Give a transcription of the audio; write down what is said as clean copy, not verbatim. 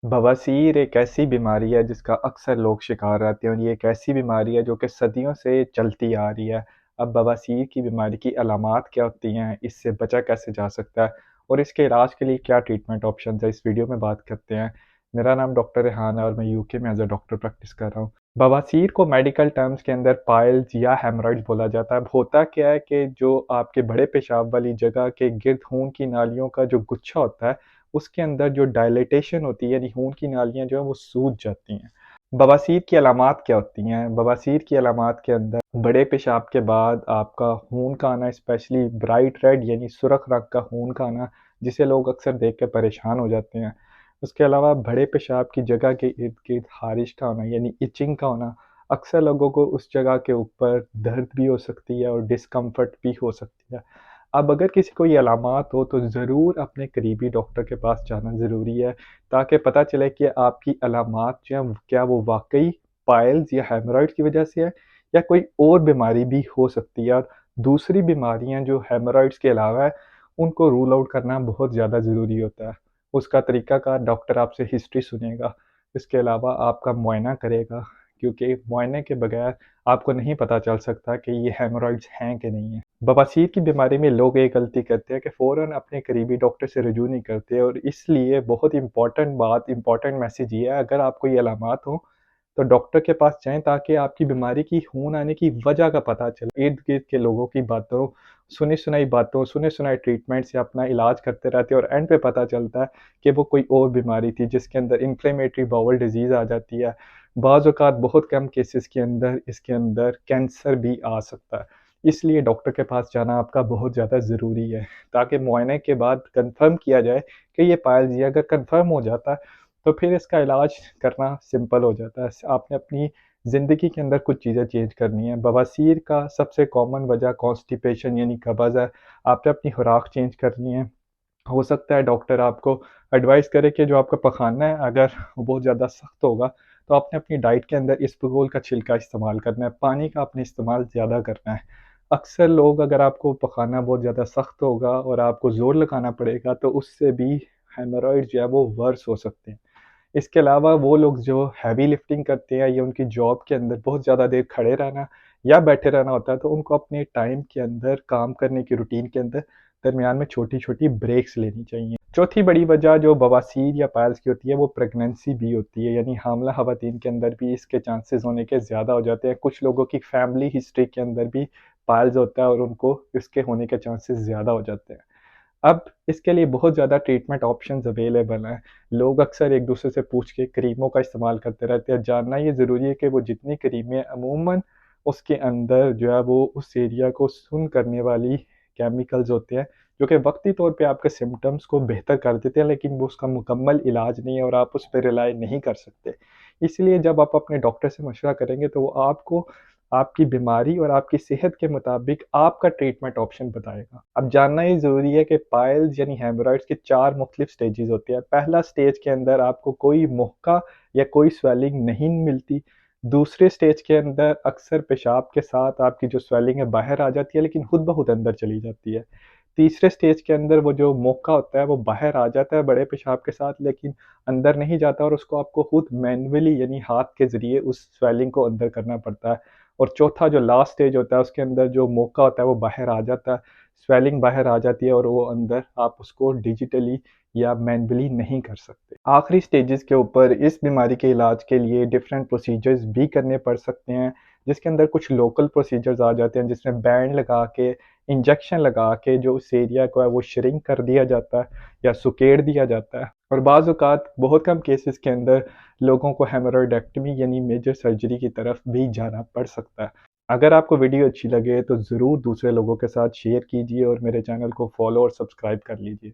बवासीर एक ऐसी बीमारी है जिसका अक्सर लोग शिकार रहते हैं और ये एक ऐसी बीमारी है जो कि सदियों से चलती आ रही है। अब बवासीर की बीमारी की अलामात क्या होती हैं, इससे बचा कैसे जा सकता है और इसके इलाज के लिए क्या ट्रीटमेंट ऑप्शंस है, इस वीडियो में बात करते हैं। मेरा नाम डॉक्टर रेहान है और मैं यूके में एज अ डॉक्टर प्रैक्टिस कर रहा हूँ। बवासीर को मेडिकल टर्म्स के अंदर पाइल्स या हेमरॉइड्स बोला जाता है। अब होता क्या है कि जो आपके बड़े पेशाब वाली जगह के गिर्द खून की नालियों का जो गुच्छा होता है, उसके अंदर जो डायलेटेशन होती है यानी खून की नालियाँ जो हैं वो सूज जाती हैं। बवासीर की अलामात क्या होती हैं? बवासीर की अलामात के अंदर बड़े पेशाब के बाद आपका खून का आना, स्पेशली ब्राइट रेड यानी सुर्ख रंग का खून का आना, जिसे लोग अक्सर देख के परेशान हो जाते हैं। उसके अलावा बड़े पेशाब की जगह के इर्द-गिर्द ख़ारिश का होना यानी इचिंग का होना, अक्सर लोगों को उस जगह के ऊपर दर्द भी हो सकती है और डिस्कम्फ़र्ट भी हो सकती है। अब अगर किसी को ये अलामात हो तो ज़रूर अपने करीबी डॉक्टर के पास जाना ज़रूरी है, ताकि पता चले कि आपकी अलामात जो हैं क्या वो वाक़ई पाइल्स या हेमरॉइड की वजह से है या कोई और बीमारी भी हो सकती है। और दूसरी बीमारियाँ जो हेमरॉइड्स के अलावा है, उनको रूल आउट करना बहुत ज़्यादा ज़रूरी होता है। उसका तरीकाकार डॉक्टर आपसे हिस्ट्री सुनेगा, इसके अलावा आपका मुआयना करेगा, क्योंकि मुआयने के बगैर आपको नहीं पता चल सकता कि ये हेमरॉइड्स हैं कि नहीं हैं। बवासीर की बीमारी में लोग एक गलती करते हैं कि फ़ौरन अपने करीबी डॉक्टर से रुजू नहीं करते और इसलिए बहुत इम्पॉर्टेंट मैसेज ये है, अगर आपको ये अलामात हों, तो डॉक्टर के पास जाएँ ताकि आपकी बीमारी की खून आने की वजह का पता चले। इर्द-गिर्द के लोगों की बातों, सुनी-सुनाई बातों, सुने-सुनाए ट्रीटमेंट से अपना इलाज करते रहते हैं और एंड पे पता चलता है कि वो कोई और बीमारी थी जिसके अंदर इन्फ्लेमेटरी बाउल डिज़ीज़ आ जाती है। बाज़ औक़ात बहुत कम केसेज़ के अंदर इसके अंदर कैंसर भी आ सकता है। इसलिए डॉक्टर के पास जाना आपका बहुत ज़्यादा ज़रूरी है, ताकि मुआयने के बाद कन्फर्म किया जाए कि ये पाइल्स ही है। अगर कन्फर्म हो जाता है, तो फिर इसका इलाज करना सिंपल हो जाता है। आपने अपनी ज़िंदगी के अंदर कुछ चीज़ें चेंज करनी है। बवासीर का सबसे कॉमन वजह कॉन्स्टिपेशन यानी कब्ज़ है। आपने अपनी खुराक चेंज करनी है। हो सकता है डॉक्टर आपको एडवाइस करे कि जो आपका पखाना है अगर वो बहुत ज़्यादा सख्त होगा, तो आपने अपनी डाइट के अंदर इसबगोल का छिलका इस्तेमाल करना है, पानी का आपने इस्तेमाल ज़्यादा करना है। अक्सर लोग, अगर आपको पखाना बहुत ज़्यादा सख्त होगा और आपको ज़ोर लगाना पड़ेगा, तो उससे भी हेमरॉइड जो है वो वर्स हो सकते हैं। इसके अलावा वो लोग जो हैवी लिफ्टिंग करते हैं या उनकी जॉब के अंदर बहुत ज़्यादा देर खड़े रहना या बैठे रहना होता है, तो उनको अपने टाइम के अंदर काम करने की रूटीन के अंदर दरमियान में छोटी-छोटी ब्रेक्स लेनी चाहिए। चौथी बड़ी वजह जो बवासीर या पाइल्स की होती है वो प्रेगनेंसी भी होती है, यानी हामला ख़वातीन के अंदर भी इसके चांसेस होने के ज़्यादा हो जाते हैं। कुछ लोगों की फैमिली हिस्ट्री के अंदर भी पाइल्स होता है और उनको इसके होने के चांसेस ज़्यादा हो जाते हैं। अब इसके लिए बहुत ज़्यादा ट्रीटमेंट ऑप्शंस अवेलेबल हैं। लोग अक्सर एक-दूसरे से पूछ के क्रीमों का इस्तेमाल करते रहते हैं। जानना ये ज़रूरी है कि वो जितनी क्रीमें हैं, अमूमन उसके अंदर जो है वो उस एरिया को सुन्न करने वाली केमिकल्स होते हैं, जो कि वक़्ती तौर पे आपके सिम्पटम्स को बेहतर कर देते हैं, लेकिन वो उसका मुकम्मल इलाज नहीं है और आप उस पे रिलाय नहीं कर सकते। इसलिए जब आप अपने डॉक्टर से मशवरा करेंगे, तो वो आपको आपकी बीमारी और आपकी सेहत के मुताबिक आपका ट्रीटमेंट ऑप्शन बताएगा। अब जानना ये ज़रूरी है कि पाइल्स यानी हेमरॉइड्स के 4 मुख्तलिफ स्टेजेज़ होते हैं। पहला स्टेज के अंदर आपको कोई मुहका या कोई स्वेलिंग नहीं मिलती। दूसरे स्टेज के अंदर अक्सर पेशाब के साथ आपकी जो स्वेलिंग है बाहर आ जाती है, लेकिन खुद ब खुद अंदर चली जाती है। तीसरे स्टेज के अंदर वो जो मुहका होता है वो बाहर आ जाता है बड़े पेशाब के साथ, लेकिन अंदर नहीं जाता और उसको आपको खुद मैनुअली यानी हाथ के ज़रिए उस स्वेलिंग को अंदर करना पड़ता है। और चौथा जो लास्ट स्टेज होता है, उसके अंदर जो मौका होता है वो बाहर आ जाता है, स्वेलिंग बाहर आ जाती है और वो अंदर आप उसको डिजिटली या मैनुअली नहीं कर सकते। आखिरी स्टेजेस के ऊपर इस बीमारी के इलाज के लिए डिफरेंट प्रोसीजर्स भी करने पड़ सकते हैं, जिसके अंदर कुछ लोकल प्रोसीजर्स आ जाते हैं, जिसमें बैंड लगा के, इंजेक्शन लगा के जो उस एरिया को है वो श्रिंक कर दिया जाता है या सुकेड़ दिया जाता है। और बाज़ औक़ात बहुत कम केसेस के अंदर लोगों को हेमोरॉइडेक्टमी यानी मेजर सर्जरी की तरफ भी जाना पड़ सकता है। अगर आपको वीडियो अच्छी लगे तो ज़रूर दूसरे लोगों के साथ शेयर कीजिए और मेरे चैनल को फॉलो और सब्सक्राइब कर लीजिए।